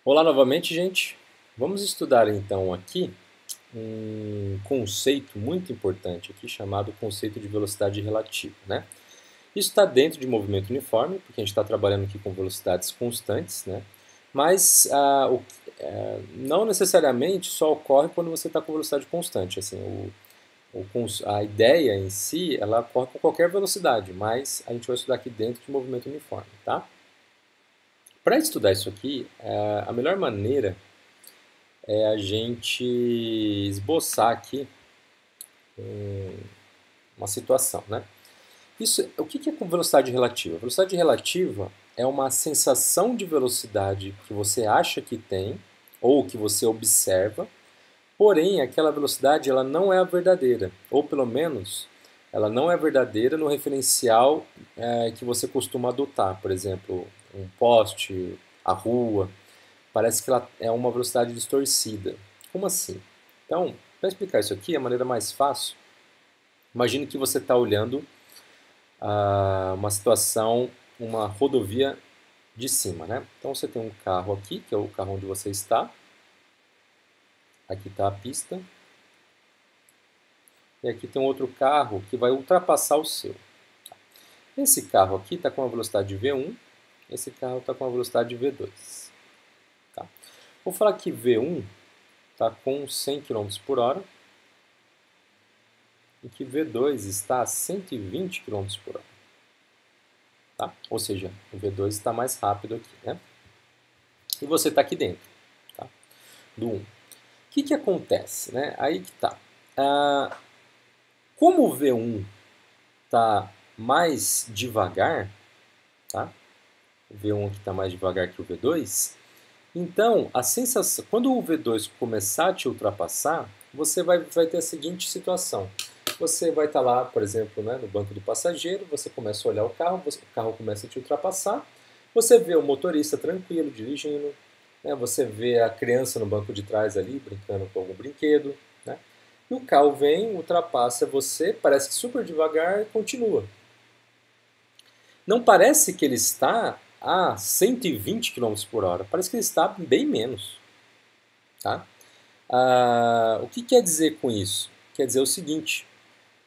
Olá novamente, gente. Vamos estudar então aqui um conceito muito importante aqui chamado conceito de velocidade relativa, né? Isso está dentro de movimento uniforme, porque a gente está trabalhando aqui com velocidades constantes, né? Mas não necessariamente só ocorre quando você está com velocidade constante. Assim, a ideia em si, ela ocorre com qualquer velocidade, mas a gente vai estudar aqui dentro de movimento uniforme, tá? Para estudar isso aqui, a melhor maneira é a gente esboçar aqui uma situação, né? O que é com velocidade relativa? Velocidade relativa é uma sensação de velocidade que você acha que tem ou que você observa, porém aquela velocidade ela não é a verdadeira, ou pelo menos ela não é verdadeira no referencial que você costuma adotar, por exemplo, um poste, a rua, parece que ela é uma velocidade distorcida. Como assim? Então, para explicar isso aqui, a maneira mais fácil, imagine que você está olhando uma situação, uma rodovia de cima, né? Então você tem um carro aqui, que é o carro onde você está. Aqui está a pista. E aqui tem um outro carro que vai ultrapassar o seu. Esse carro aqui está com uma velocidade de V1, esse carro está com uma velocidade de V2. Tá? Vou falar que V1 está com 100 km por hora e que V2 está a 120 km por hora. Tá? Ou seja, o V2 está mais rápido aqui, né? E você está aqui dentro, tá? Do 1. O que acontece? Né? Aí que tá. Como o V1 está mais devagar, tá? O V1 aqui está mais devagar que o V2, então a sensação, quando o V2 começar a te ultrapassar, você vai ter a seguinte situação. Você vai estar lá, por exemplo, né, no banco do passageiro, você começa a olhar o carro começa a te ultrapassar, você vê o motorista tranquilo, dirigindo, né, você vê a criança no banco de trás ali, brincando com algum brinquedo, né, e o carro vem, ultrapassa você, parece que super devagar e continua. Não parece que ele está a 120 km por hora, parece que ele está bem menos. Tá? O que quer dizer com isso? Quer dizer o seguinte,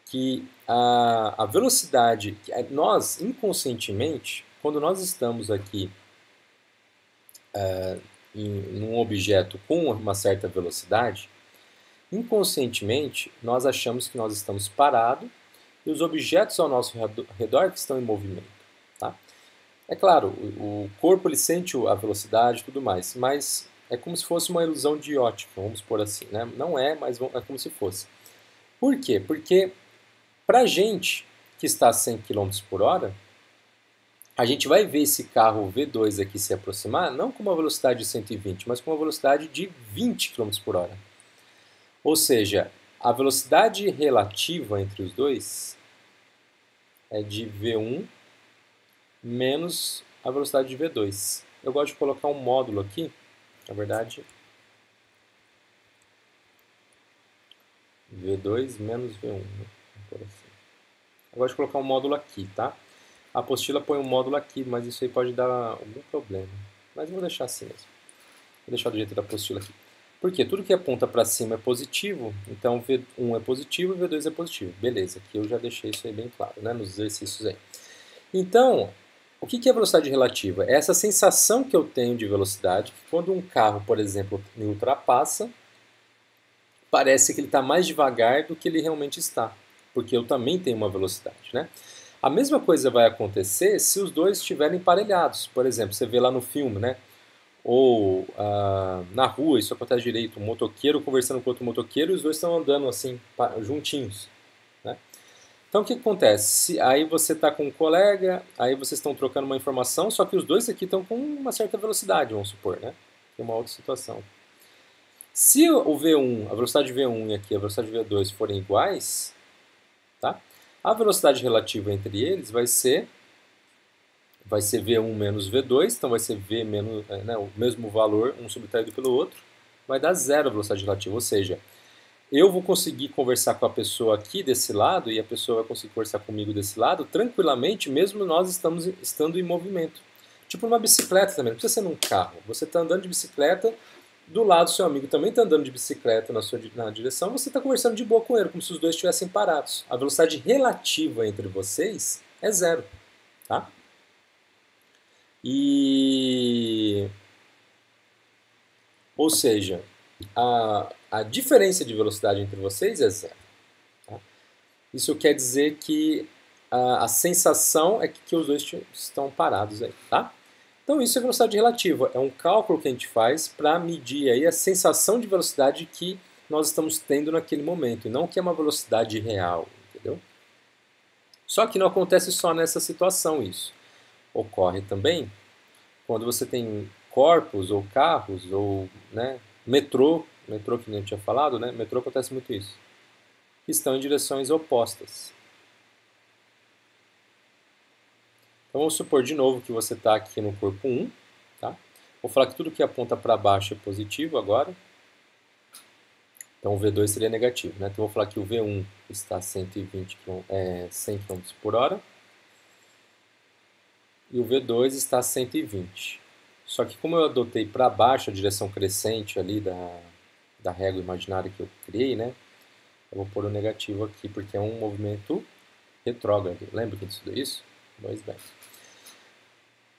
que a velocidade, nós inconscientemente, quando nós estamos aqui em um objeto com uma certa velocidade, inconscientemente nós achamos que nós estamos parados e os objetos ao nosso redor que estão em movimento. Tá? É claro, o corpo ele sente a velocidade e tudo mais, mas é como se fosse uma ilusão de ótica, vamos por assim. Né? Não é, mas é como se fosse. Por quê? Porque para a gente que está a 100 km por hora, a gente vai ver esse carro V2 aqui se aproximar, não com uma velocidade de 120, mas com uma velocidade de 20 km por hora. Ou seja, a velocidade relativa entre os dois é de V1 menos a velocidade de V2. Eu gosto de colocar um módulo aqui, na verdade, V2 menos V1. Né? Por assim. Eu gosto de colocar um módulo aqui, tá? A apostila põe um módulo aqui, mas isso aí pode dar algum problema. Mas eu vou deixar assim mesmo. Vou deixar do jeito da apostila aqui. Por quê? Tudo que aponta para cima é positivo, então V1 é positivo e V2 é positivo. Beleza, aqui eu já deixei isso aí bem claro, né, nos exercícios aí. Então, o que é velocidade relativa? É essa sensação que eu tenho de velocidade, que quando um carro, por exemplo, me ultrapassa, parece que ele está mais devagar do que ele realmente está, porque eu também tenho uma velocidade, né? A mesma coisa vai acontecer se os dois estiverem emparelhados. Por exemplo, você vê lá no filme, né? Ou na rua, isso acontece direito, um motoqueiro conversando com outro motoqueiro e os dois estão andando assim, juntinhos. Né? Então o que acontece? Aí você está com um colega, aí vocês estão trocando uma informação, só que os dois aqui estão com uma certa velocidade, vamos supor, né? Tem uma outra situação. Se o V1, a velocidade V1 e aqui a velocidade V2 forem iguais, tá? A velocidade relativa entre eles vai ser V1 menos V2, então vai ser V menos, né, o mesmo valor, um subtraído pelo outro, vai dar zero a velocidade relativa, ou seja, eu vou conseguir conversar com a pessoa aqui desse lado e a pessoa vai conseguir conversar comigo desse lado tranquilamente, mesmo nós estando em movimento. Tipo numa bicicleta também, não precisa ser num carro. Você está andando de bicicleta, do lado seu amigo também está andando de bicicleta na direção, você está conversando de boa com ele, como se os dois estivessem parados. A velocidade relativa entre vocês é zero, tá? Ou seja, a diferença de velocidade entre vocês é zero. Tá? Isso quer dizer que a sensação é que os dois estão parados aí, tá? Então isso é velocidade relativa, é um cálculo que a gente faz para medir aí a sensação de velocidade que nós estamos tendo naquele momento, e não que é uma velocidade real, entendeu? Só que não acontece só nessa situação isso. Ocorre também quando você tem corpos ou carros ou metrô que nem eu tinha falado, né? Metrô acontece muito isso, que estão em direções opostas. Então vamos supor de novo que você está aqui no corpo 1, tá? Vou falar que tudo que aponta para baixo é positivo agora. Então o V2 seria negativo, né? Então vou falar que o V1 está a 100 km por hora e o V2 está a 120. Só que como eu adotei para baixo a direção crescente ali da régua imaginária que eu criei, né? Eu vou pôr o negativo aqui porque é um movimento retrógrado. Lembra que a gente estudou isso? Pois bem.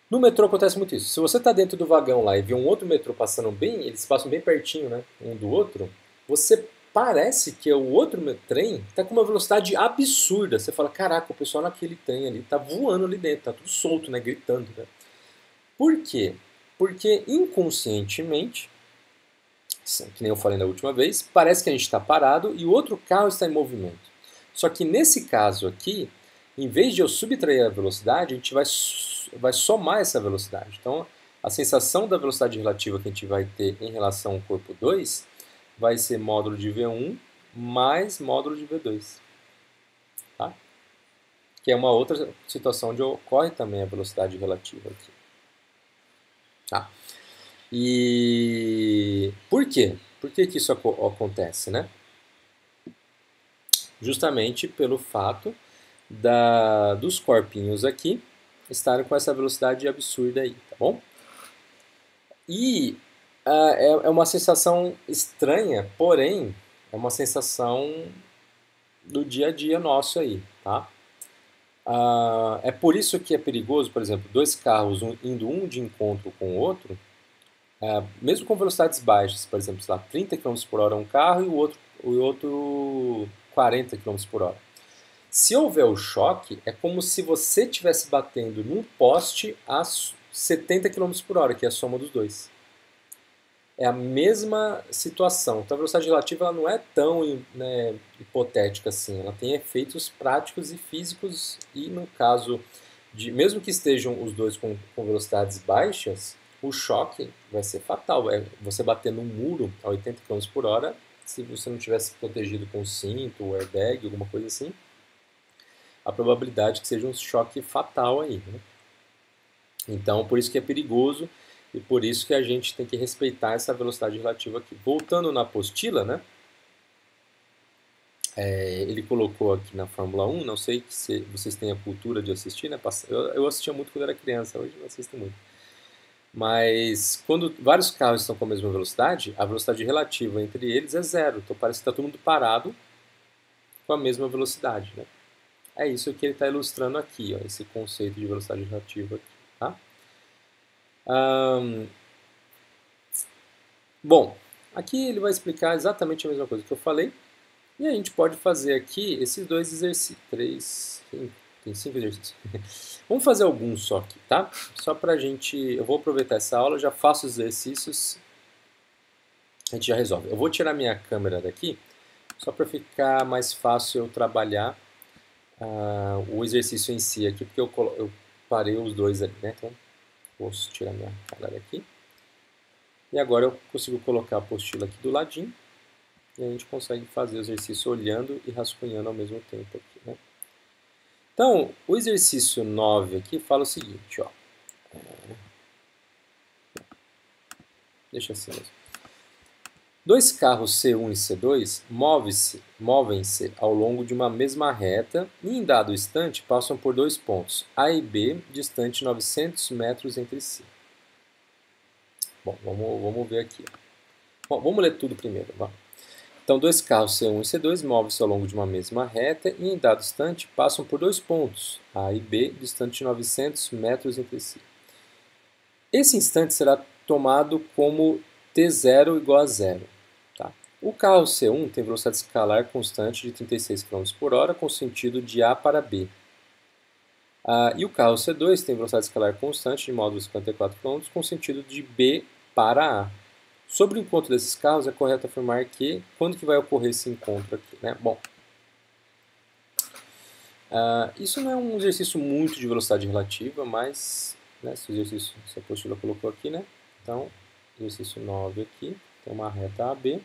No metrô acontece muito isso. Se você está dentro do vagão lá e vê um outro metrô passando bem, eles passam bem pertinho, né, um do outro, você parece que o outro trem está com uma velocidade absurda. Você fala, caraca, o pessoal naquele trem ali está voando ali dentro, está tudo solto, né, gritando. Né? Por quê? Porque inconscientemente, que nem eu falei na última vez, parece que a gente está parado e o outro carro está em movimento. Só que nesse caso aqui, em vez de eu subtrair a velocidade, a gente vai somar essa velocidade. Então, a sensação da velocidade relativa que a gente vai ter em relação ao corpo 2 vai ser módulo de V1 mais módulo de V2. Tá? Que é uma outra situação onde ocorre também a velocidade relativa aqui. Tá? E por quê? Por que isso acontece, né? Justamente pelo fato dos corpinhos aqui estarem com essa velocidade absurda aí, tá bom? E é uma sensação estranha, porém é uma sensação do dia a dia nosso aí, tá? É por isso que é perigoso, por exemplo, dois carros indo um de encontro com o outro, mesmo com velocidades baixas, por exemplo, sei lá, 30 km por hora um carro e o outro 40 km por hora. Se houver o choque, é como se você estivesse batendo num poste a 70 km por hora, que é a soma dos dois. É a mesma situação. Então a velocidade relativa ela não é tão hipotética assim. Ela tem efeitos práticos e físicos e no caso de, mesmo que estejam os dois com velocidades baixas, o choque vai ser fatal. Você bater num muro a 80 km por hora, se você não tivesse protegido com cinto, ou airbag, alguma coisa assim, a probabilidade que seja um choque fatal aí. Né? Então, por isso que é perigoso e por isso que a gente tem que respeitar essa velocidade relativa aqui. Voltando na apostila, né? Ele colocou aqui na Fórmula 1, não sei se vocês têm a cultura de assistir, né? Eu assistia muito quando era criança, hoje não assisto muito. Mas quando vários carros estão com a mesma velocidade, a velocidade relativa entre eles é zero. Então parece que está todo mundo parado com a mesma velocidade, né? É isso que ele está ilustrando aqui, ó, esse conceito de velocidade relativa aqui, tá? Bom, aqui ele vai explicar exatamente a mesma coisa que eu falei. E a gente pode fazer aqui esses dois exercícios. Tem 5 exercícios. Vamos fazer alguns só aqui, tá? Só pra gente... Eu vou aproveitar essa aula, já faço os exercícios. A gente já resolve. Eu vou tirar minha câmera daqui, só para ficar mais fácil eu trabalhar o exercício em si aqui, porque eu parei os dois ali, né? Então, vou tirar minha cara daqui. E agora eu consigo colocar a apostila aqui do ladinho. E a gente consegue fazer o exercício olhando e rascunhando ao mesmo tempo aqui, né? Então, o exercício 9 aqui fala o seguinte, ó. Deixa assim mesmo. Dois carros C1 e C2 movem-se ao longo de uma mesma reta e, em dado instante, passam por dois pontos, A e B, distantes 900 metros entre si. Bom, vamos ver aqui. Bom, vamos ler tudo primeiro. Vamos. Então, dois carros C1 e C2 movem-se ao longo de uma mesma reta e, em dado instante, passam por dois pontos, A e B, distantes 900 metros entre si. Esse instante será tomado como t0 igual a zero. Tá? O carro C1 tem velocidade escalar constante de 36 km por hora com sentido de A para B. E o carro C2 tem velocidade escalar constante de módulo 54 km com sentido de B para A. Sobre o encontro desses carros, é correto afirmar que... Quando que vai ocorrer esse encontro aqui? Né? Bom, isso não é um exercício muito de velocidade relativa, mas... Né, se a apostila colocou aqui, né? Então, exercício 9 aqui, tem uma reta AB.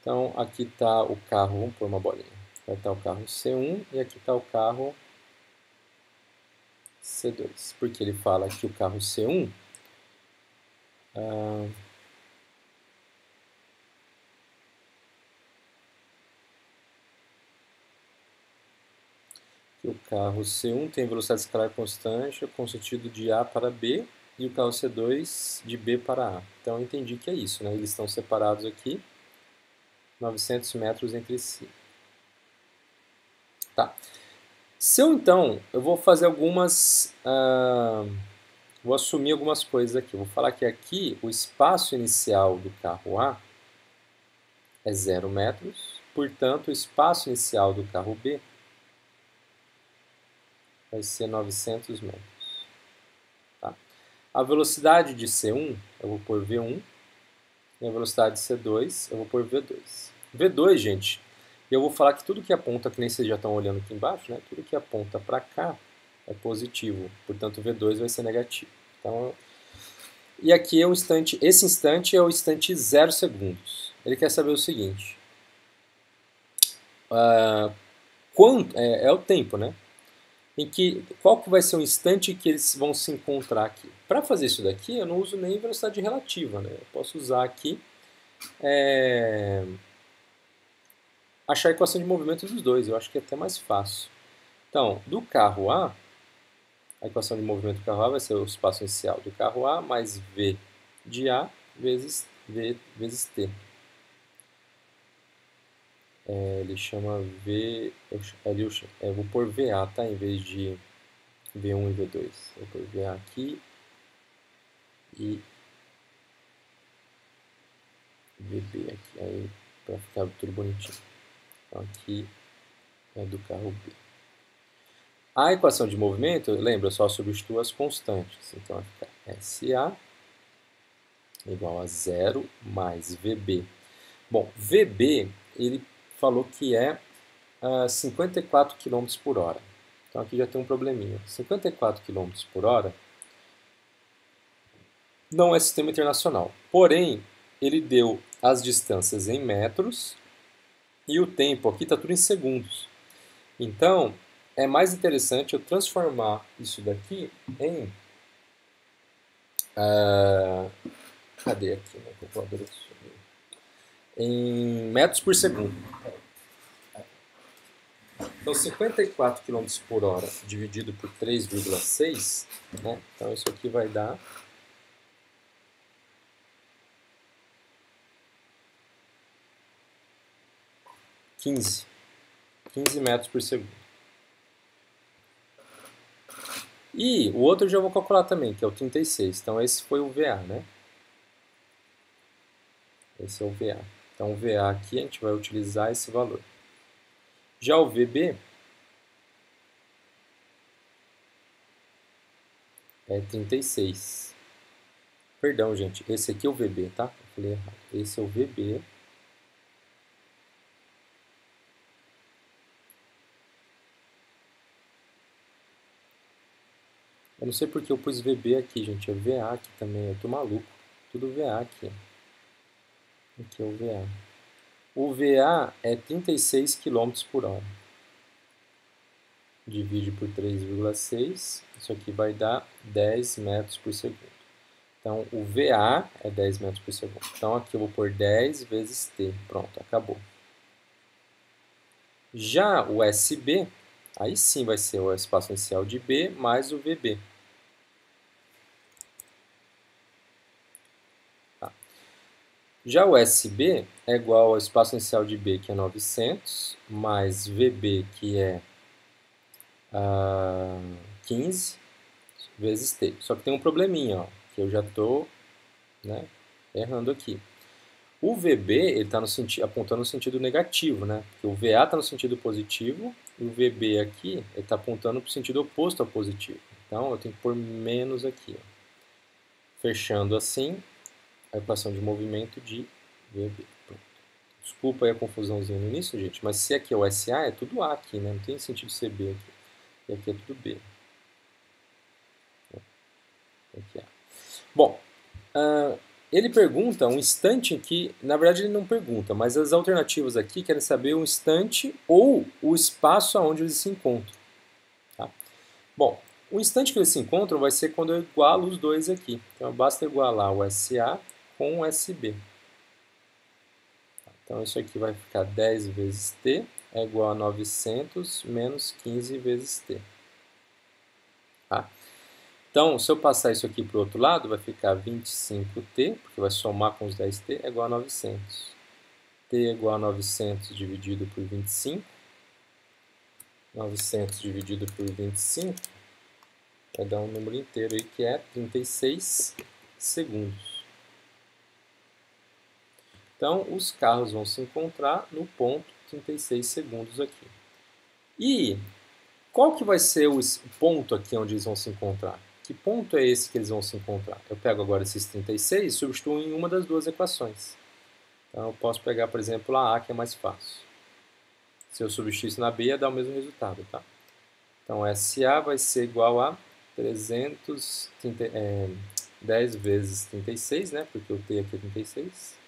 Então, aqui está o carro, vamos pôr uma bolinha. Vai estar o carro C1 e aqui está o carro C2. Porque ele fala que o carro C1 que o carro C1 tem velocidade escalar constante com sentido de A para B e o carro C2 de B para A. Então eu entendi que é isso, né? Eles estão separados aqui, 900 metros entre si. Tá. Se eu então, eu vou fazer algumas, vou assumir algumas coisas aqui. Vou falar que aqui o espaço inicial do carro A é 0 metros, portanto o espaço inicial do carro B vai ser 900 metros. Tá? A velocidade de C1 eu vou pôr V1 e a velocidade de C2 eu vou pôr V2. V2, gente, eu vou falar que tudo que aponta, que nem vocês já estão olhando aqui embaixo, né? Tudo que aponta para cá é positivo, portanto V2 vai ser negativo. Então, e aqui é o instante, esse instante é o instante 0 segundos. Ele quer saber o seguinte, é o tempo, né? Qual que vai ser o instante que eles vão se encontrar aqui? Para fazer isso daqui, eu não uso nem velocidade relativa, né? Eu posso usar aqui achar a equação de movimento dos dois, eu acho que é até mais fácil. Então, do carro A, a equação de movimento do carro A vai ser o espaço inicial do carro A mais V de A vezes V vezes T. Ele chama V... eu vou pôr VA, tá? Em vez de V1 e V2. Eu vou pôr VA aqui e VB aqui, aí para ficar tudo bonitinho. Então aqui é do carro B. A equação de movimento, lembra, eu só substituo as constantes. Então vai ficar SA igual a 0 mais VB. Bom, VB, ele falou que é 54 km por hora. Então aqui já tem um probleminha. 54 km por hora não é sistema internacional. Porém, ele deu as distâncias em metros e o tempo aqui está tudo em segundos. Então, é mais interessante eu transformar isso daqui em... cadê aqui? Né? Calculadora em metros por segundo. Então, 54 km por hora dividido por 3,6, né? Então isso aqui vai dar 15 metros por segundo. E o outro eu já vou calcular também, que é o 36. Então esse foi o VA, né? Esse é o VA. Então o VA aqui a gente vai utilizar esse valor. Já o VB é 36. Perdão, gente. Esse aqui é o VB, tá? Eu falei errado. Esse é o VB. Eu não sei porque eu pus VB aqui, gente. É VA aqui também. Eu tô maluco. Tudo VA aqui. Aqui é o VA. O VA é 36 km por hora. Divide por 3,6. Isso aqui vai dar 10 metros por segundo. Então, o VA é 10 metros por segundo. Então, aqui eu vou pôr 10 vezes T. Pronto, acabou. Já o SB, aí sim vai ser o espaço inicial de B mais o VB. Tá. Já o SB é igual ao espaço inicial de B, que é 900, mais VB, que é 15, vezes T. Só que tem um probleminha, ó, que eu já estou errando aqui. O VB ele está apontando no sentido negativo, né? Porque o VA está no sentido positivo e o VB aqui está apontando para o sentido oposto ao positivo. Então eu tenho que pôr menos aqui. Ó. Fechando assim a equação de movimento de VB. Pronto. Desculpa aí a confusãozinha no início, gente, mas se aqui é o SA, é tudo A aqui, né? Não tem sentido ser B aqui. E aqui é tudo B. Aqui é A. Bom, ele pergunta um instante em que, na verdade ele não pergunta, mas as alternativas aqui querem saber o instante ou o espaço aonde eles se encontram. Tá? Bom, o instante que eles se encontram vai ser quando eu igualo os dois aqui. Então basta igualar o SA com o SB. Então isso aqui vai ficar 10 vezes T é igual a 900 menos 15 vezes T. Tá? Então, se eu passar isso aqui para o outro lado, vai ficar 25T, porque vai somar com os 10T, é igual a 900. T é igual a 900 dividido por 25. 900 dividido por 25 vai dar um número inteiro aí que é 36 segundos. Então, os carros vão se encontrar no ponto 36 segundos aqui. E qual que vai ser o ponto aqui onde eles vão se encontrar? Que ponto é esse que eles vão se encontrar? Eu pego agora esses 36 e substituo em uma das duas equações. Então eu posso pegar, por exemplo, a A, que é mais fácil. Se eu substituir isso na B, ia dar o mesmo resultado, tá? Então SA vai ser igual a 10 vezes 36, né? Porque o T aqui é 36.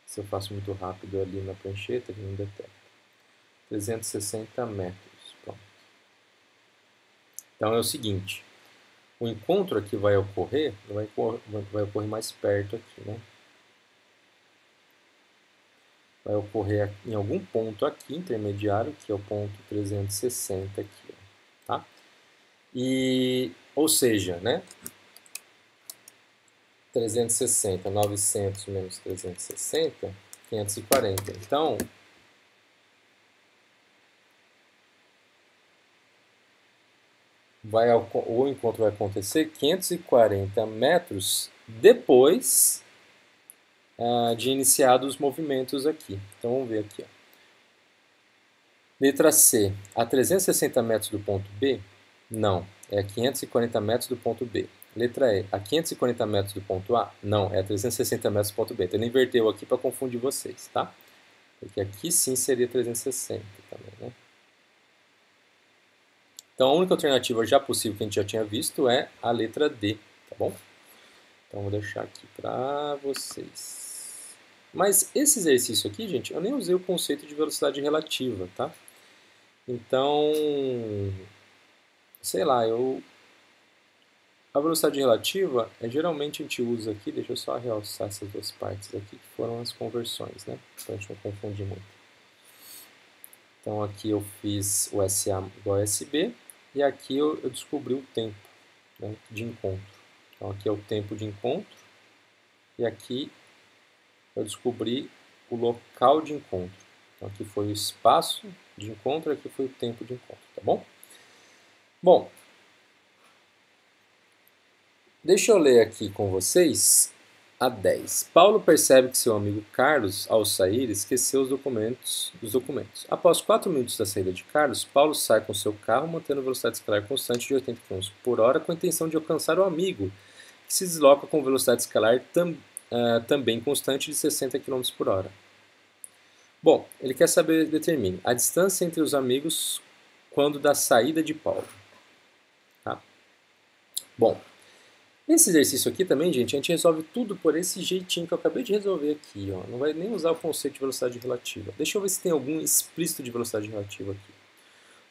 Se eu faço muito rápido ali na prancheta, ele não detecta. 360 metros. Pronto. Então é o seguinte, o encontro aqui vai ocorrer mais perto aqui, né? Vai ocorrer em algum ponto aqui, intermediário, que é o ponto 360 aqui, tá? E, ou seja, né? 360, 900 menos 360, 540. Então, o encontro vai acontecer 540 metros depois de iniciados os movimentos aqui. Então vamos ver aqui. Ó. Letra C, a 360 metros do ponto B? Não, é a 540 metros do ponto B. Letra E, a 540 metros do ponto A? Não, é a 360 metros do ponto B. Então ele inverteu aqui para confundir vocês, tá? Porque aqui sim seria 360 também, né? Então a única alternativa já possível que a gente já tinha visto é a letra D, tá bom? Então vou deixar aqui para vocês. Mas esse exercício aqui, gente, eu nem usei o conceito de velocidade relativa, tá? Então, sei lá, a velocidade relativa, geralmente a gente usa aqui, deixa eu só realçar essas duas partes aqui, que foram as conversões, né? Para a gente não confundir muito. Então aqui eu fiz o SA igual a SB, e aqui eu descobri o tempo, né, de encontro. Então aqui é o tempo de encontro, e aqui eu descobri o local de encontro. Então aqui foi o espaço de encontro, aqui foi o tempo de encontro, tá bom? Bom, deixa eu ler aqui com vocês a 10. Paulo percebe que seu amigo Carlos, ao sair, esqueceu os documentos. Após 4 minutos da saída de Carlos, Paulo sai com seu carro, mantendo velocidade escalar constante de 80 km por hora, com a intenção de alcançar o amigo, que se desloca com velocidade escalar também constante de 60 km por hora. Bom, ele quer saber, determine a distância entre os amigos quando da saída de Paulo. Tá? Bom, Esse exercício aqui também, gente, a gente resolve tudo por esse jeitinho que eu acabei de resolver aqui, ó. Não vai nem usar o conceito de velocidade relativa. Deixa eu ver se tem algum explícito de velocidade relativa aqui.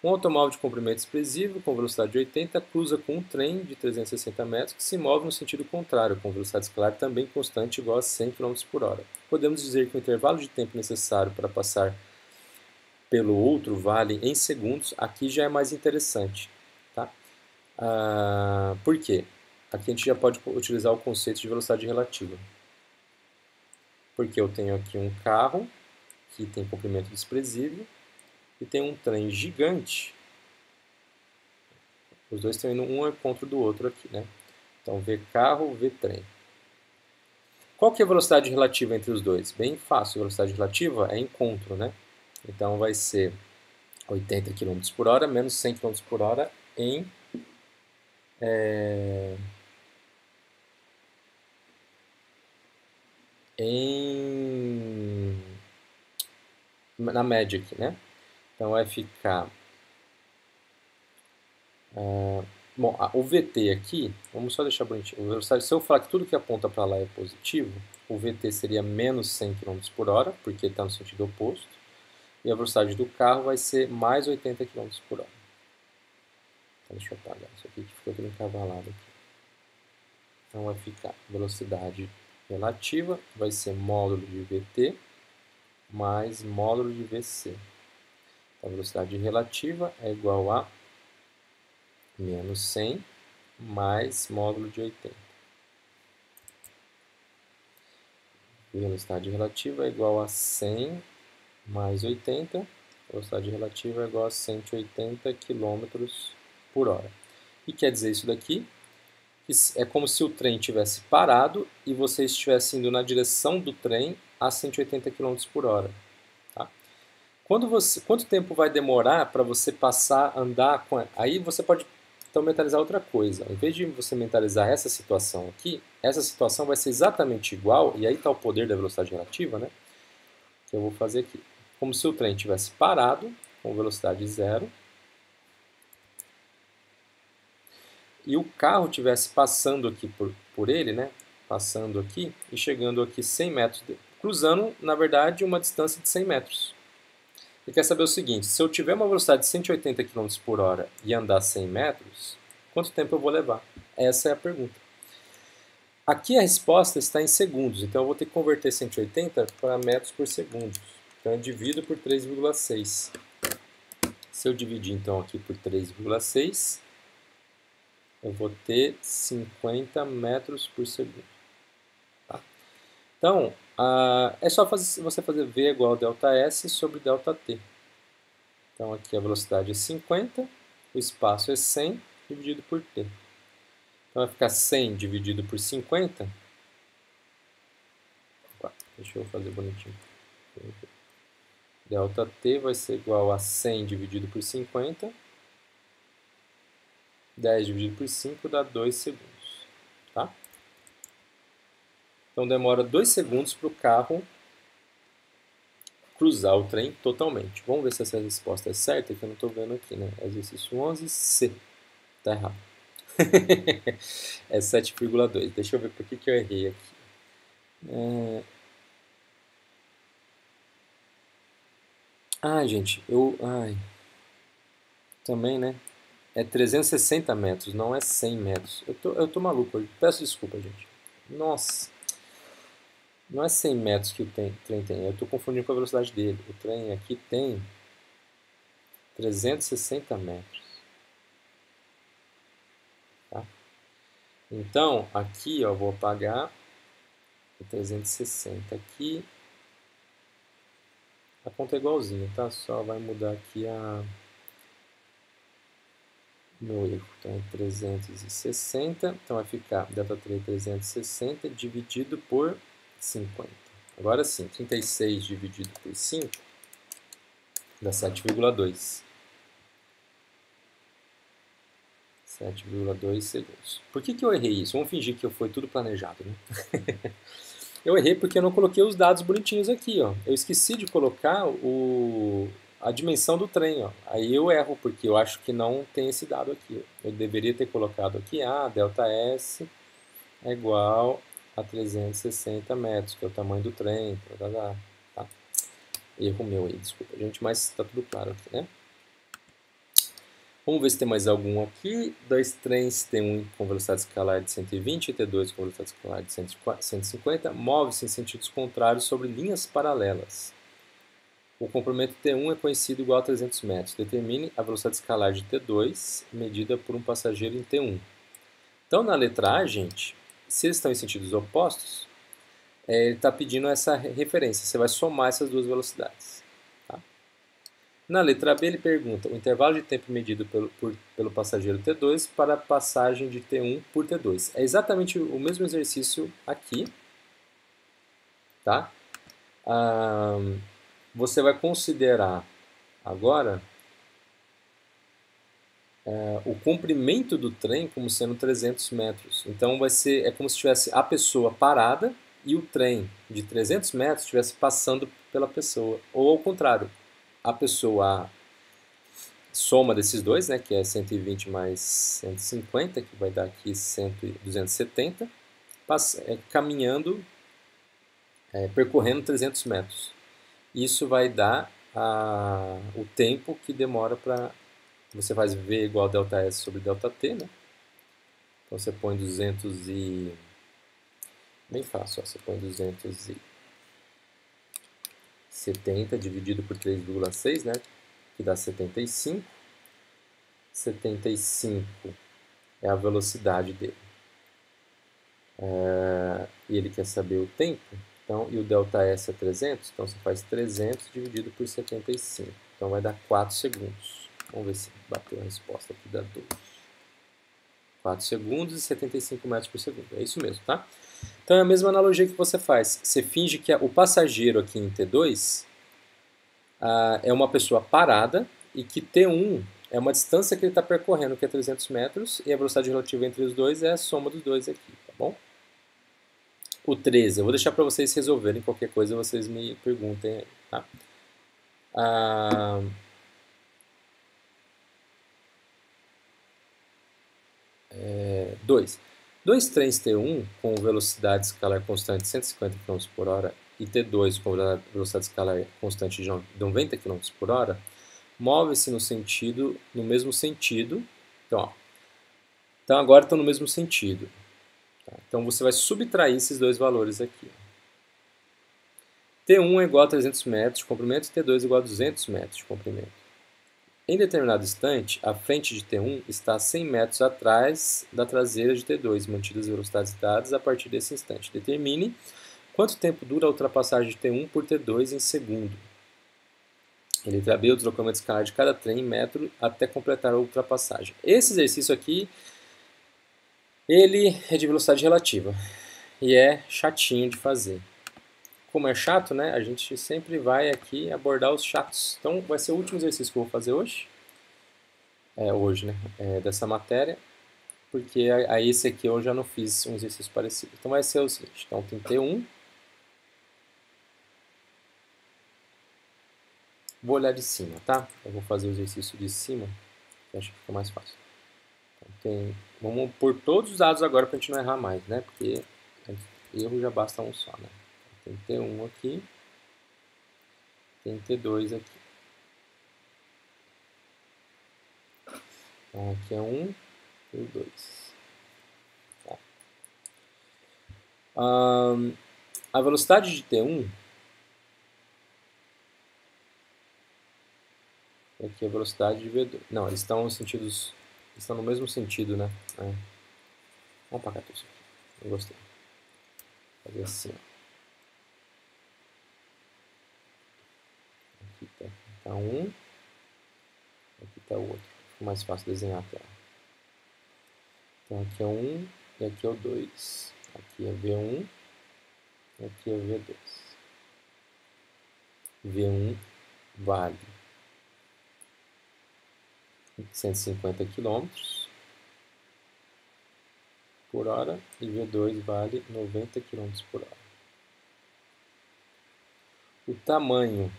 Um automóvel de comprimento expressivo com velocidade de 80 cruza com um trem de 360 metros que se move no sentido contrário, com velocidade escalar também constante igual a 100 km por hora. Podemos dizer que o intervalo de tempo necessário para passar pelo outro vale em segundos, aqui já é mais interessante. Tá? Por quê? Aqui a gente já pode utilizar o conceito de velocidade relativa. Porque eu tenho aqui um carro que tem comprimento desprezível e tem um trem gigante. Os dois estão indo um ao encontro do outro aqui, né? Então, V carro, V trem. Qual que é a velocidade relativa entre os dois? Bem fácil, a velocidade relativa é encontro, né? Então, vai ser 80 km por hora menos 100 km por hora na média aqui, né? Então, vai ficar... bom, o VT aqui, vamos só deixar bonitinho. Se eu falar que tudo que aponta para lá é positivo, o VT seria menos 100 km por hora, porque está no sentido oposto. E a velocidade do carro vai ser mais 80 km por hora. Então, deixa eu apagar isso aqui que ficou tudo encavalado aqui. Então, vai ficar velocidade relativa, vai ser módulo de VT mais módulo de VC. Então, a velocidade relativa é igual a menos 100 mais módulo de 80. Velocidade relativa é igual a 100 mais 80. Velocidade relativa é igual a 180 km por hora. E quer dizer isso daqui? Que é como se o trem tivesse parado e você estivesse indo na direção do trem a 180 km por hora. Tá? Quanto tempo vai demorar para você passar a andar com... Aí você pode então mentalizar outra coisa. Em vez de você mentalizar essa situação aqui, essa situação vai ser exatamente igual, e aí está o poder da velocidade relativa, né? Que eu vou fazer aqui. Como se o trem tivesse parado, com velocidade zero, e o carro estivesse passando aqui por ele, né? Passando aqui e chegando aqui 100 metros, cruzando, na verdade, uma distância de 100 metros. E quer saber o seguinte, se eu tiver uma velocidade de 180 km por hora e andar 100 metros, quanto tempo eu vou levar? Essa é a pergunta. Aqui a resposta está em segundos, então eu vou ter que converter 180 para metros por segundo. Então eu divido por 3,6. Se eu dividir então aqui por 3,6, eu vou ter 50 metros por segundo. Tá? Então, é só você fazer V igual a ΔS sobre ΔT. Então, aqui a velocidade é 50, o espaço é 100 dividido por T. Então, vai ficar 100 dividido por 50. Opa, deixa eu fazer bonitinho. ΔT vai ser igual a 100 dividido por 50. 10 dividido por 5 dá 2 segundos. Tá? Então demora 2 segundos para o carro cruzar o trem totalmente. Vamos ver se essa resposta é certa, que eu não estou vendo aqui, né? Exercício 11C. Tá errado. É 7,2. Deixa eu ver por que eu errei aqui. Gente, também, né? É 360 metros, não é 100 metros. Eu tô maluco hoje. Peço desculpa, gente. Nossa. Não é 100 metros que o trem tem. Eu estou confundindo com a velocidade dele. O trem aqui tem 360 metros. Tá? Então, aqui, ó, vou apagar o 360 aqui. A conta é igualzinha, tá? Só vai mudar aqui meu erro. Então, é 360. Então, vai ficar ΔT 360 dividido por 50. Agora sim, 36 dividido por 5 dá 7,2. 7,2 segundos. Por que eu errei isso? Vamos fingir que foi tudo planejado, né? Eu errei porque eu não coloquei os dados bonitinhos aqui, ó. Eu esqueci de colocar a dimensão do trem, ó. Aí eu erro, porque eu acho que não tem esse dado aqui. Eu deveria ter colocado aqui, ΔS é igual a 360 metros, que é o tamanho do trem. Tá? Erro meu aí, desculpa, gente, mas tá tudo claro aqui, né? Vamos ver se tem mais algum aqui. Dois trens, T1 com velocidade escalar de 120 e T2 com velocidade escalar de 150, move-se em sentidos contrários sobre linhas paralelas. O comprimento T1 é conhecido igual a 300 metros. Determine a velocidade escalar de T2 medida por um passageiro em T1. Então, na letra A, gente, se eles estão em sentidos opostos, ele está pedindo essa referência. Você vai somar essas duas velocidades. Tá? Na letra B, ele pergunta o intervalo de tempo medido pelo passageiro T2 para a passagem de T1 por T2. É exatamente o mesmo exercício aqui. Tá? Você vai considerar agora o comprimento do trem como sendo 300 metros. Então é como se tivesse a pessoa parada e o trem de 300 metros estivesse passando pela pessoa. Ou ao contrário, a pessoa, soma desses dois, né, que é 120 mais 150, que vai dar aqui 270, caminhando, percorrendo 300 metros. Isso vai dar o tempo que demora para... Você faz V igual a ΔS sobre ΔT, né? Então você põe 200 e... Bem fácil, ó. Você põe 270 dividido por 3,6, né? Que dá 75. 75 é a velocidade dele. E ele quer saber o tempo. Então, e o ΔS é 300, então você faz 300 dividido por 75. Então vai dar 4 segundos. Vamos ver se bateu a resposta aqui, dá 12. 4 segundos e 75 metros por segundo. É isso mesmo, tá? Então é a mesma analogia que você faz. Você finge que o passageiro aqui em T2 é uma pessoa parada e que T1 é uma distância que ele está percorrendo, que é 300 metros, e a velocidade relativa entre os dois é a soma dos dois aqui, tá bom? O 13, eu vou deixar para vocês resolverem, qualquer coisa vocês me perguntem aí, tá? 2. Dois trens T1 com velocidade escalar constante de 150 km por hora e T2 com velocidade escalar constante de 90 km por hora move-se no mesmo sentido. Então agora estão no mesmo sentido. Tá? Então você vai subtrair esses dois valores aqui. T1 é igual a 300 metros de comprimento e T2 é igual a 200 metros de comprimento. Em determinado instante, a frente de T1 está a 100 metros atrás da traseira de T2, mantidas as velocidades dadas a partir desse instante. Determine quanto tempo dura a ultrapassagem de T1 por T2 em segundo. Em letra B, o deslocamento escalar de cada trem em metro até completar a ultrapassagem. Esse exercício aqui, ele é de velocidade relativa e é chatinho de fazer. Como é chato, né? A gente sempre vai aqui abordar os chatos. Então, vai ser o último exercício que eu vou fazer hoje. Hoje, né? Dessa matéria. Porque aí esse aqui eu já não fiz um exercício parecido. Então, vai ser o seguinte. Então, tem T1. Vou olhar de cima, tá? Eu vou fazer o exercício de cima, que acho que fica mais fácil. Então, vamos pôr todos os dados agora para a gente não errar mais, né? Porque erro já basta um só, né? Tem T1 aqui. Tem T2 aqui. Então, aqui é 1 e o 2. Tá. A velocidade de T1, aqui é a velocidade de V2. Não, eles estão no mesmo sentido, né? Vamos apagar tudo isso aqui. Não gostei. Vou fazer assim, ó. Aqui tá um, aqui tá o outro. Fica mais fácil desenhar a tela. Então aqui é 1 e aqui é o 2. Aqui é V1 e aqui é V2. V1 vale 150 km por hora e V2 vale 90 km por hora. O tamanho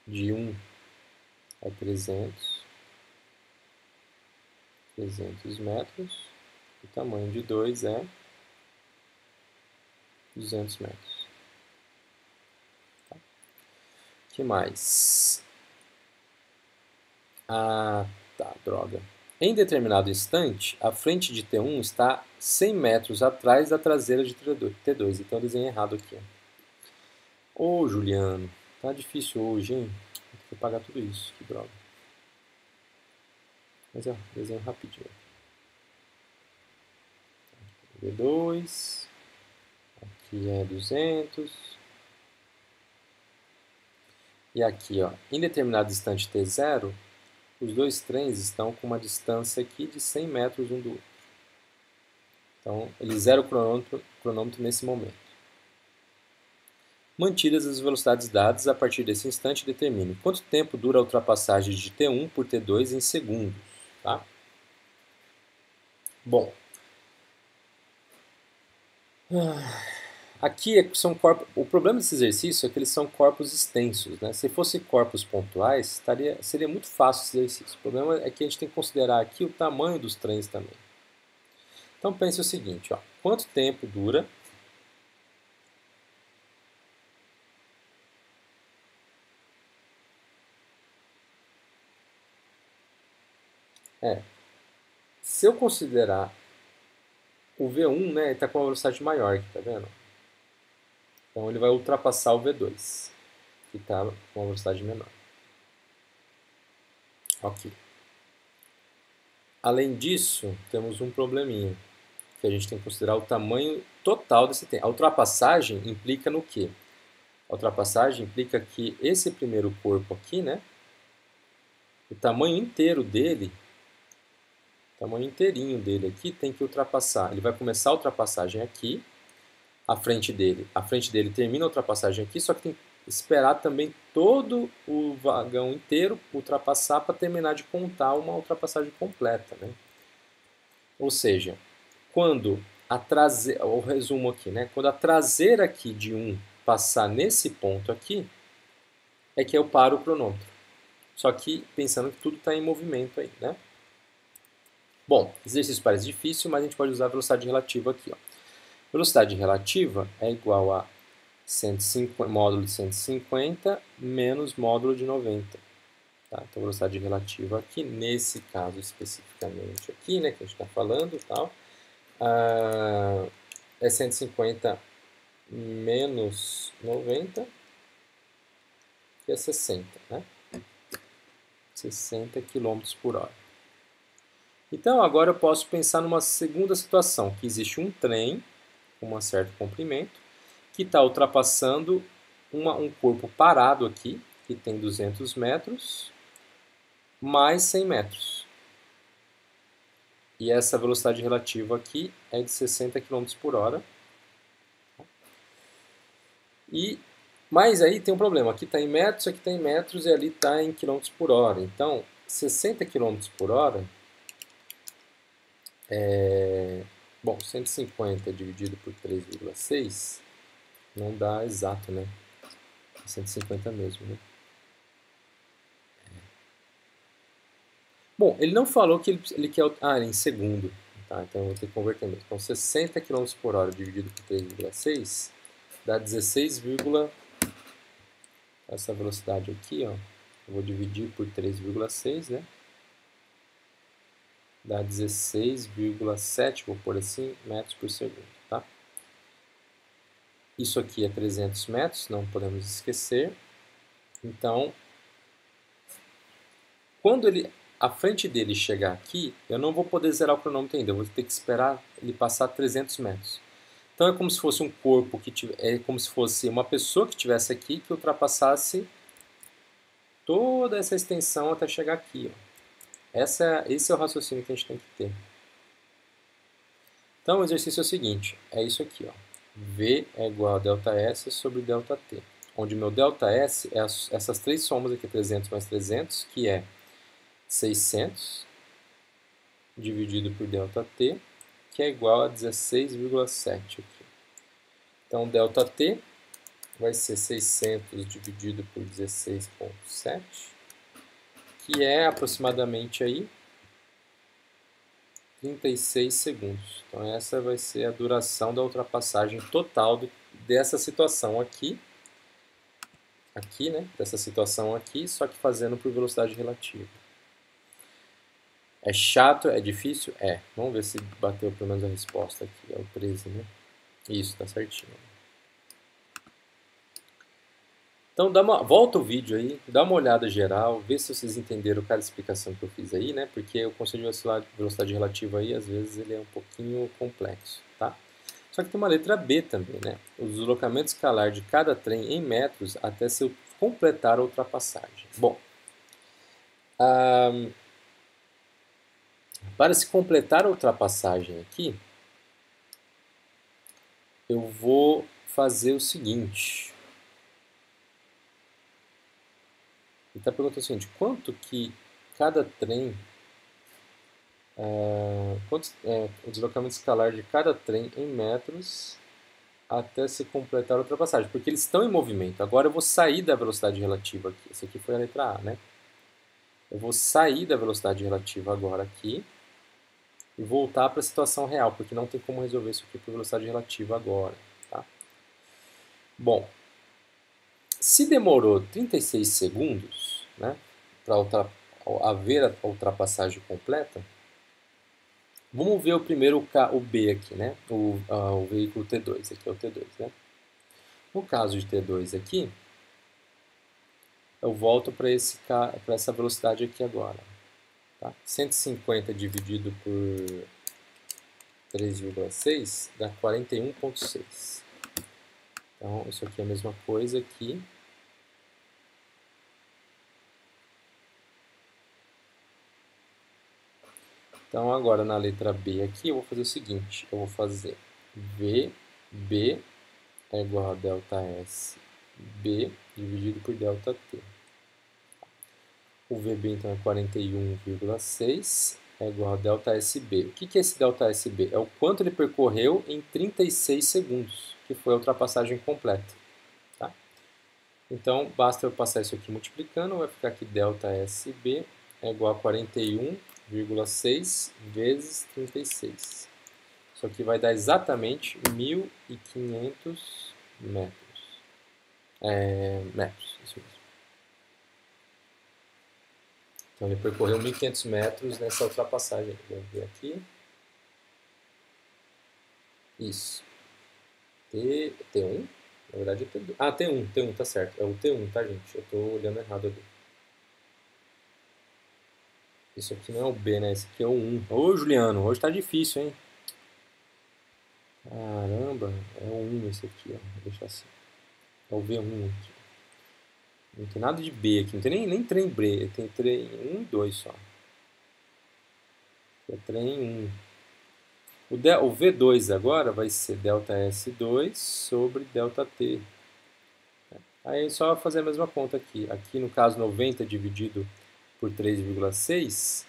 de 1 é 300 metros O tamanho de 2 é 200 metros. Tá. O que mais? Ah, tá, droga. Em determinado instante, a frente de T1 está 100 metros atrás da traseira de T2. Então eu desenhei errado aqui. Ô, Juliano, tá difícil hoje, hein? Tem que pagar tudo isso, que droga. Mas ó, desenho rapidinho. V2, aqui é 200. E aqui, ó, em determinado instante T0, os dois trens estão com uma distância aqui de 100 metros um do outro. Então, ele zera o cronômetro nesse momento. Mantidas as velocidades dadas, a partir desse instante determine quanto tempo dura a ultrapassagem de T1 por T2 em segundos. Tá? Bom, aqui são corpos. O problema desse exercício é que eles são corpos extensos. Né? Se fossem corpos pontuais, seria muito fácil esse exercício. O problema é que a gente tem que considerar aqui o tamanho dos trens também. Então pense o seguinte, ó, quanto tempo dura se eu considerar o V1, né, ele está com uma velocidade maior aqui, tá vendo? Então ele vai ultrapassar o V2, que está com uma velocidade menor. Ok. Além disso, temos um probleminha, que a gente tem que considerar o tamanho total desse tempo. A ultrapassagem implica no quê? A ultrapassagem implica que esse primeiro corpo aqui, né, o tamanho inteiro dele, o tamanho inteirinho dele aqui tem que ultrapassar. Ele vai começar a ultrapassagem aqui, a frente dele termina a ultrapassagem aqui, só que tem que esperar também todo o vagão inteiro ultrapassar para terminar de contar uma ultrapassagem completa, né? Ou seja, quando a traseira, o resumo aqui, né? Quando a traseira aqui de 1 passar nesse ponto aqui, é que eu paro o cronômetro. Só que pensando que tudo está em movimento aí, né? Bom, exercício parece difícil, mas a gente pode usar a velocidade relativa aqui, ó. Velocidade relativa é igual a 150, módulo de 150 menos módulo de 90. Tá? Então, velocidade relativa aqui, nesse caso especificamente aqui, né, que a gente está falando, tal, é 150 menos 90, que é 60, né? 60 km por hora. Então, agora eu posso pensar numa segunda situação, que existe um trem com um certo comprimento, que está ultrapassando um corpo parado aqui, que tem 200 metros, mais 100 metros. E essa velocidade relativa aqui é de 60 km por hora. Mas aí tem um problema, aqui está em metros, aqui está em metros e ali está em km por hora. Então, 60 km por hora bom, 150 dividido por 3,6 não dá exato, né? 150 mesmo, né? Bom, ele não falou que ele quer... em segundo. Tá, então eu vou ter que converter mesmo. Então, 60 km por hora dividido por 3,6 dá 16, essa velocidade aqui, ó. Eu vou dividir por 3,6, né? Dá 16,7, vou pôr assim, metros por segundo, tá? Isso aqui é 300 metros, não podemos esquecer. Então, quando a frente dele chegar aqui, eu não vou poder zerar o cronômetro ainda, eu vou ter que esperar ele passar 300 metros. Então é como se fosse um corpo, é como se fosse uma pessoa que estivesse aqui, que ultrapassasse toda essa extensão até chegar aqui, ó. Esse é o raciocínio que a gente tem que ter. Então o exercício é o seguinte, é isso aqui, ó. V é igual a ΔS sobre ΔT, onde meu ΔS é essas três somas aqui, 300 mais 300, que é 600 dividido por ΔT, que é igual a 16,7 aqui. Então ΔT vai ser 600 dividido por 16,7, que é aproximadamente aí 36 segundos. Então essa vai ser a duração da ultrapassagem total dessa situação aqui, né, dessa situação aqui, só que fazendo por velocidade relativa. É chato? É difícil? É. Vamos ver se bateu pelo menos a resposta aqui. É o 13, né? Isso, tá certinho. Então volta o vídeo aí, dá uma olhada geral, vê se vocês entenderam cada explicação que eu fiz aí, né? Porque o conceito de velocidade relativa aí, às vezes, ele é um pouquinho complexo, tá? Só que tem uma letra B também, né? O deslocamento escalar de cada trem em metros até se completar a ultrapassagem. Bom, para se completar a ultrapassagem aqui, eu vou fazer o seguinte. Ele está perguntando o seguinte, quanto que cada trem, o deslocamento escalar de cada trem em metros até se completar a ultrapassagem, porque eles estão em movimento. Agora eu vou sair da velocidade relativa aqui. Essa aqui foi a letra A, né? Eu vou sair da velocidade relativa agora aqui e voltar para a situação real, porque não tem como resolver isso aqui por velocidade relativa agora, tá? Bom, se demorou 36 segundos, né, para haver a ultrapassagem completa, vamos ver o primeiro o B aqui, né, o veículo T2, aqui é o T2, né? No caso de T2 aqui, eu volto para essa velocidade aqui agora. Tá? 150 dividido por 3,6 dá 41,6. Então, isso aqui é a mesma coisa aqui. Então, agora na letra B aqui, eu vou fazer o seguinte. Eu vou fazer VB é igual a ΔS B dividido por ΔT. O VB, então, é 41,6 é igual a ΔSB. O que é esse ΔSB? É o quanto ele percorreu em 36 segundos, que foi a ultrapassagem completa. Tá? Então, basta eu passar isso aqui multiplicando, vai ficar aqui ΔSB é igual a 41,6 vezes 36. Isso aqui vai dar exatamente 1.500 metros. Metros, isso mesmo. Então ele percorreu 1.500 metros nessa ultrapassagem. Vamos ver aqui. Isso. T1? Na verdade é T2. Ah, T1, tá certo. É o T1, tá, gente? Eu tô olhando errado ali. Isso aqui não é o B, né? Esse aqui é o 1. Ô, Juliano, hoje tá difícil, hein? Caramba, é o 1 esse aqui, ó. Vou deixar assim. É o V1 aqui. Não tem nada de B aqui, não tem nem trem B, tem trem 1 e 2 só. É trem 1. O V2 agora vai ser ΔS2 sobre ΔT. Aí é só fazer a mesma conta aqui. Aqui no caso 90 dividido por 3,6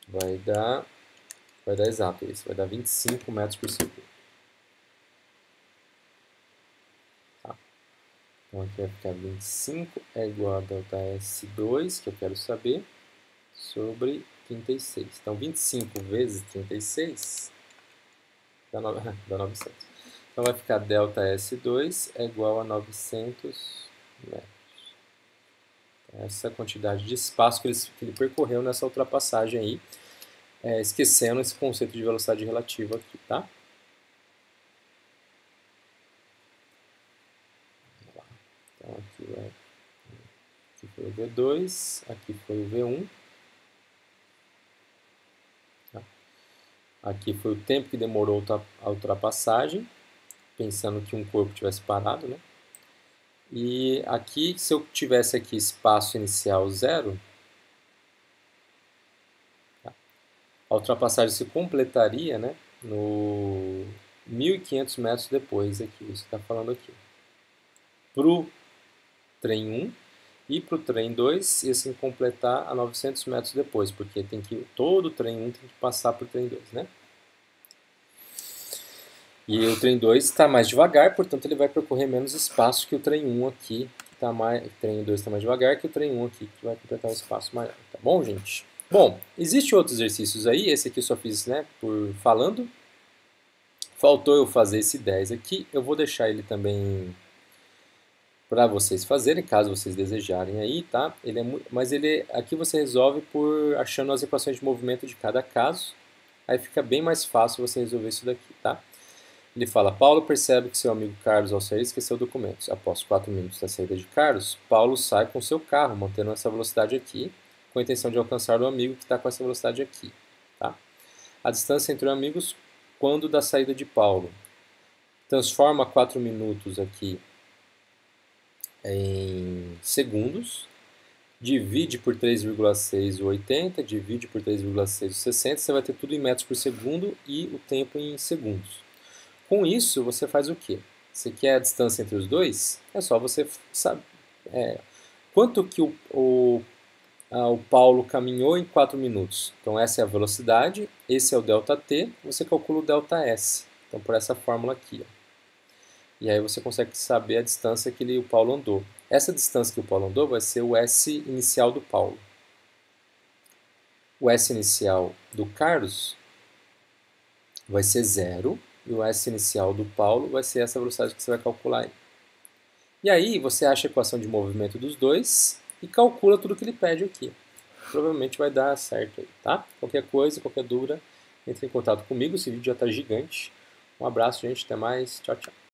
vai dar exato isso, vai dar 25 metros por segundo. Então aqui vai ficar 25 é igual a ΔS2, que eu quero saber, sobre 36. Então 25 vezes 36 dá 900. Então vai ficar ΔS2 é igual a 900 metros. Essa quantidade de espaço que ele percorreu nessa ultrapassagem aí, esquecendo esse conceito de velocidade relativa aqui, tá? Então aqui foi o V2, aqui foi o V1. Tá? Aqui foi o tempo que demorou a ultrapassagem, pensando que um corpo tivesse parado, né? E aqui, se eu tivesse aqui espaço inicial 0, tá? A ultrapassagem se completaria, né, no 1.500 metros depois, aqui, isso que está falando aqui. Para o trem 1 e para o trem 2, e assim completar a 900 metros depois, porque todo o trem 1 tem que passar para o trem 2, né? E o trem 2 está mais devagar, portanto ele vai percorrer menos espaço que o trem 1 aqui, o trem 2 está mais devagar que o trem 1 aqui, que vai completar um espaço maior. Tá bom, gente? Bom, existem outros exercícios aí, esse aqui eu só fiz, né, por falando. Faltou eu fazer esse 10 aqui, eu vou deixar ele também para vocês fazerem, caso vocês desejarem aí, tá? Mas aqui você resolve por achando as equações de movimento de cada caso, aí fica bem mais fácil você resolver isso daqui, tá? Ele fala, Paulo percebe que seu amigo Carlos ao sair esqueceu documentos. Após 4 minutos da saída de Carlos, Paulo sai com seu carro, mantendo essa velocidade aqui, com a intenção de alcançar o amigo que está com essa velocidade aqui, tá? A distância entre os amigos quando da saída de Paulo. Transforma 4 minutos aqui em segundos, divide por 3,6 o 80, divide por 3,6 o 60, você vai ter tudo em metros por segundo e o tempo em segundos. Com isso, você faz o quê? Você quer a distância entre os dois? É só você saber quanto que o Paulo caminhou em 4 minutos. Então essa é a velocidade, esse é o ΔT, você calcula o ΔS. Então por essa fórmula aqui, ó. E aí você consegue saber a distância que o Paulo andou. Essa distância que o Paulo andou vai ser o S inicial do Paulo. O S inicial do Carlos vai ser 0 e o S inicial do Paulo vai ser essa velocidade que você vai calcular aí. E aí você acha a equação de movimento dos dois e calcula tudo que ele pede aqui. Provavelmente vai dar certo aí, tá? Qualquer coisa, qualquer dúvida, entre em contato comigo. Esse vídeo já está gigante. Um abraço, gente. Até mais. Tchau, tchau.